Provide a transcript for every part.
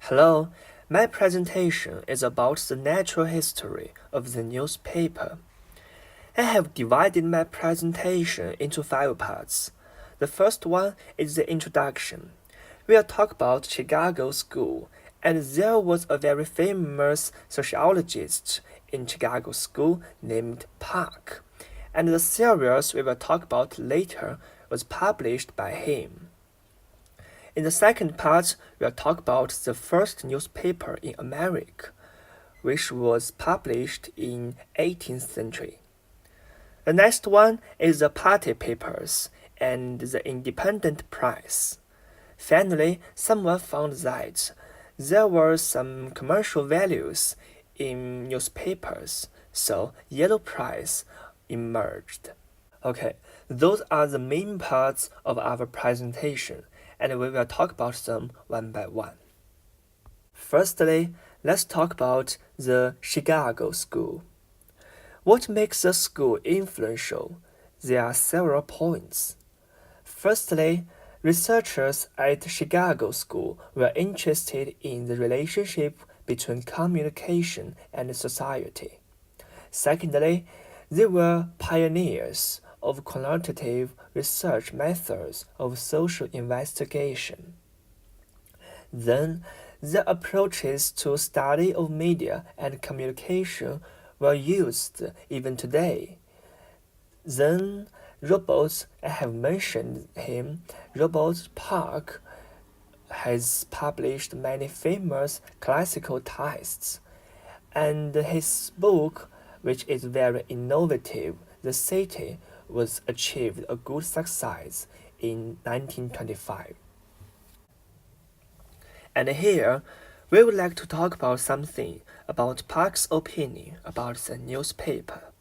Hello, my presentation is about the natural history of the newspaper. I have divided my presentation into 5 parts. The first one is the introduction. We'll talk about Chicago School, and there was a very famous sociologist in Chicago School named Park, and the series we will talk about later was published by him. In the second part, we'll talk about the first newspaper in America, which was published in 18th century. The next one is the party papers and the independent press. Finally, someone found that there were some commercial values in newspapers, so yellow press emerged. Okay, those are the main parts of our presentation, and we will talk about them one by one. Firstly, let's talk about the Chicago School. What makes the school influential? There are several points. Firstly, researchers at Chicago School were interested in the relationship between communication and society. Secondly, they were pioneers of quantitative research methods of social investigation. Then, the approaches to study of media and communication were used even today. Then, Robert, I have mentioned him, Robert Park has published many famous classical texts, and his book, which is very innovative, The City, was achieved a good success in 1925. And here, we would like to talk about something about Park's opinion about the newspaper.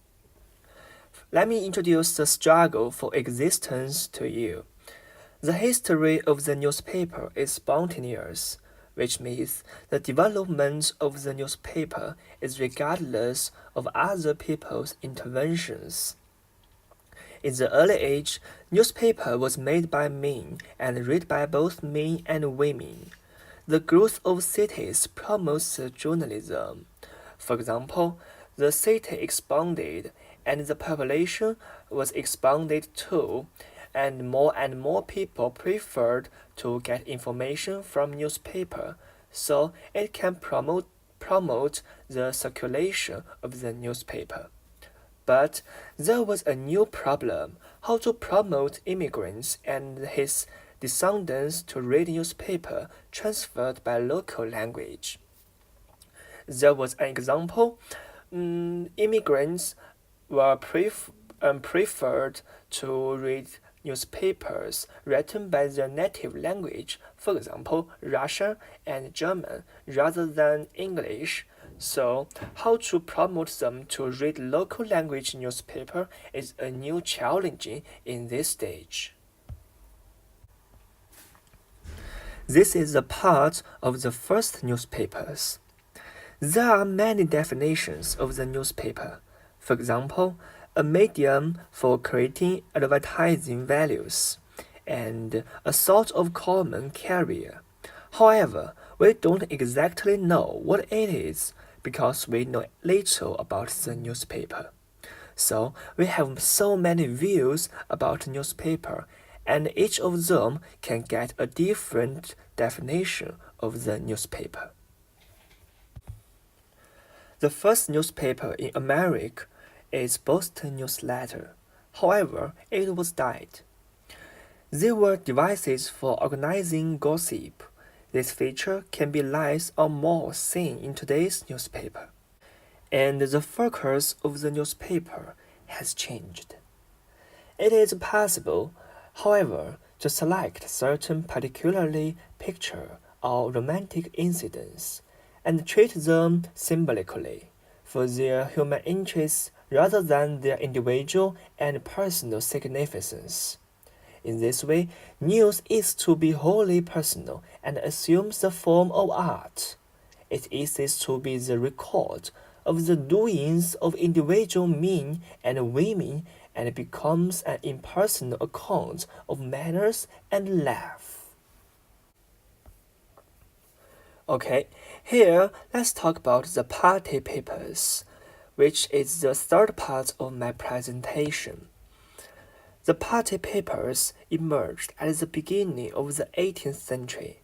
Let me introduce the struggle for existence to you. The history of the newspaper is spontaneous, which means the development of the newspaper is regardless of other people's interventions. In the early age, newspaper was made by men and read by both men and women. The growth of cities promotes journalism. For example, the city expanded and the population was expanded too, and more people preferred to get information from newspaper, so it can promote the circulation of the newspaper. But there was a new problem: how to promote immigrants and his descendants to read newspaper transferred by local language. There was an example: immigrants were preferred to read newspapers written by their native language, for example, Russian and German, rather than English. So, how to promote them to read local language newspaper is a new challenge in this stage. This is a part of the first newspapers. There are many definitions of the newspaper. For example, a medium for creating advertising values, and a sort of common carrier. However, we don't exactly know what it is because we know little about the newspaper. So we have so many views about newspaper, and each of them can get a different definition of the newspaper. The first newspaper in America is Boston Newsletter. However, it was died. There were devices for organizing gossip. This feature can be less or more seen in today's newspaper. And the focus of the newspaper has changed. It is possible, however, to select certain particularly picture or romantic incidents and treat them symbolically for their human interests rather than their individual and personal significance. In this way, news is to be wholly personal and assumes the form of art. It is to be the record of the doings of individual men and women and becomes an impersonal account of manners and life. Okay, here let's talk about the party papers, which is the third part of my presentation. The party papers emerged at the beginning of the 18th century.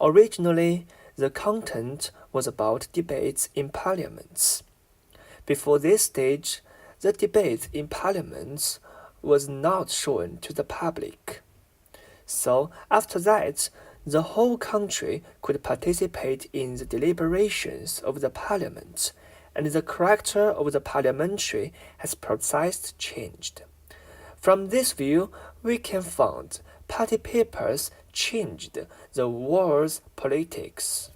Originally, the content was about debates in parliaments. Before this stage, the debate in parliaments was not shown to the public. So, after that, the whole country could participate in the deliberations of the parliament, and the character of the parliamentary has process changed. From this view, we can find party papers changed the world's politics.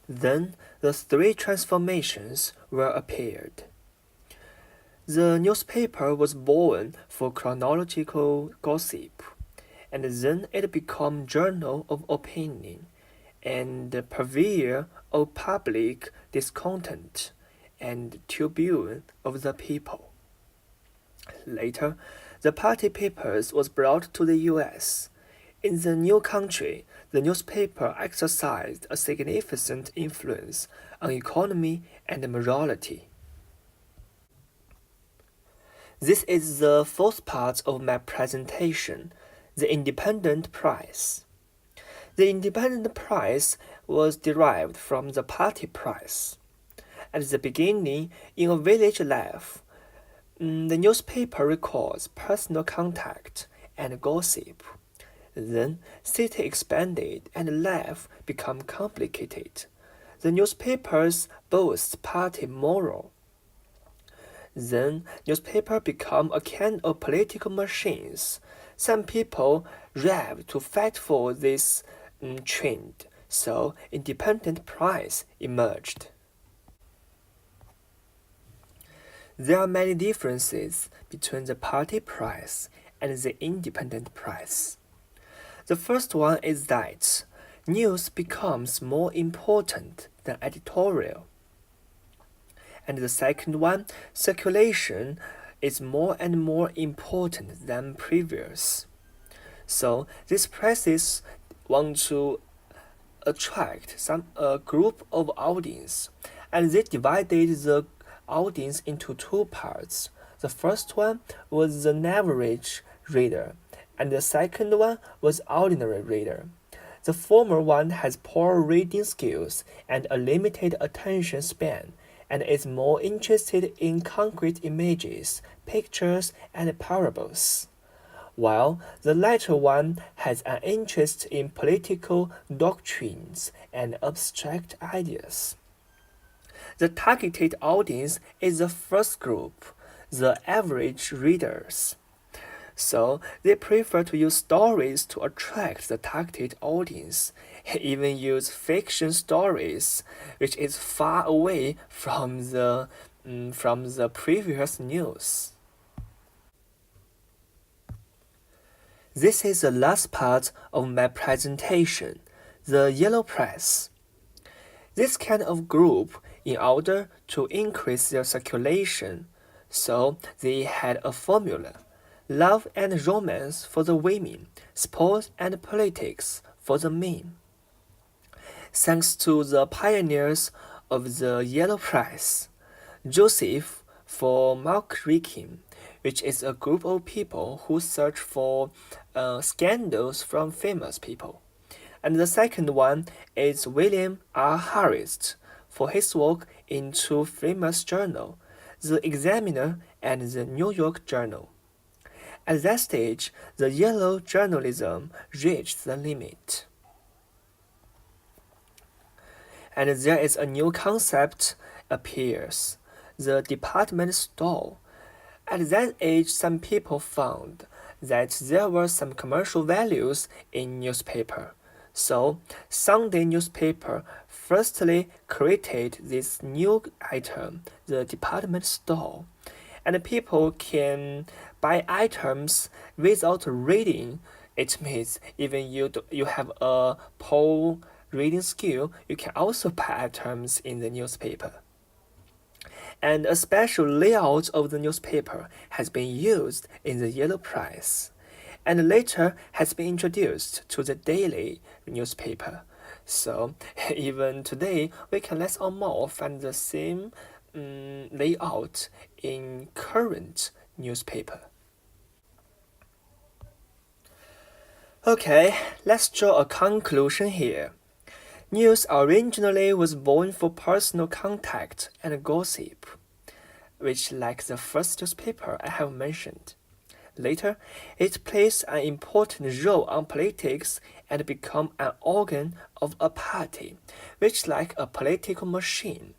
Then the three transformations were appeared. The newspaper was born for chronological gossip, and then it became journal of opinion and purveyor of public discontent and tribune of the people. Later, the party papers was brought to the US. In the new country, the newspaper exercised a significant influence on economy and morality. This is the fourth part of my presentation, the independent price. The independent price was derived from the party price. At the beginning, in a village life, the newspaper records personal contact and gossip. Then city expanded and life became complicated. The newspapers boast party moral. Then newspaper become a kind of political machines. Some people strive to fight for this trend, so independent press emerged. There are many differences between the party press and the independent press. The first one is that news becomes more important than editorial. And the second one, circulation is more and more important than previous. So these presses want to attract a group of audience, and they divided the audience into two parts. The first one was the average reader, and the second one was ordinary reader. The former one has poor reading skills and a limited attention span, and is more interested in concrete images, pictures, and parables, while the latter one has an interest in political doctrines and abstract ideas. The targeted audience is the first group, the average readers. So they prefer to use stories to attract the targeted audience, even use fiction stories, which is far away from the previous news. This is the last part of my presentation, the yellow press. This kind of group, in order to increase their circulation, so they had a formula: love and romance for the women, sport and politics for the men. Thanks to the pioneers of the yellow press, Joseph for muckraking, which is a group of people who search for scandals from famous people. And the second one is William R. Harris for his work in two famous journals, The Examiner and the New York Journal. At that stage, the yellow journalism reached the limit. And there is a new concept appears, the department store. At that age, some people found that there were some commercial values in newspaper. So, Sunday newspaper firstly created this new item, the department store, and people can buy items without reading. It means even you have a poor reading skill, you can also buy items in the newspaper. And a special layout of the newspaper has been used in the yellow press. and later has been introduced to the daily newspaper. So even today, we can less or more find the same layout in current newspaper. Okay, let's draw a conclusion here. News originally was born for personal contact and gossip, which like the first newspaper I have mentioned. Later, it plays an important role on politics and become an organ of a party, which like a political machine.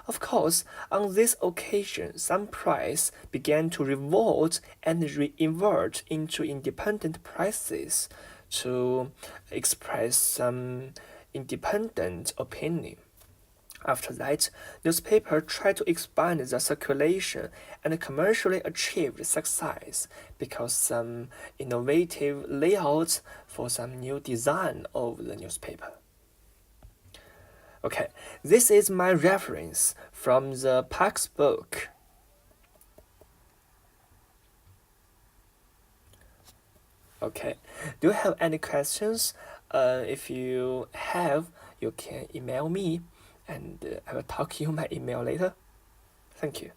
Of course, on this occasion, some press began to revolt and re-invert into independent presses to express some independent opinion. After that, newspapers tried to expand their circulation and commercially achieved success because some innovative layouts for some new design of the newspaper. Okay, this is my reference from the Park's book. Okay, do you have any questions? If you have, you can email me and I will talk you my email later. Thank you.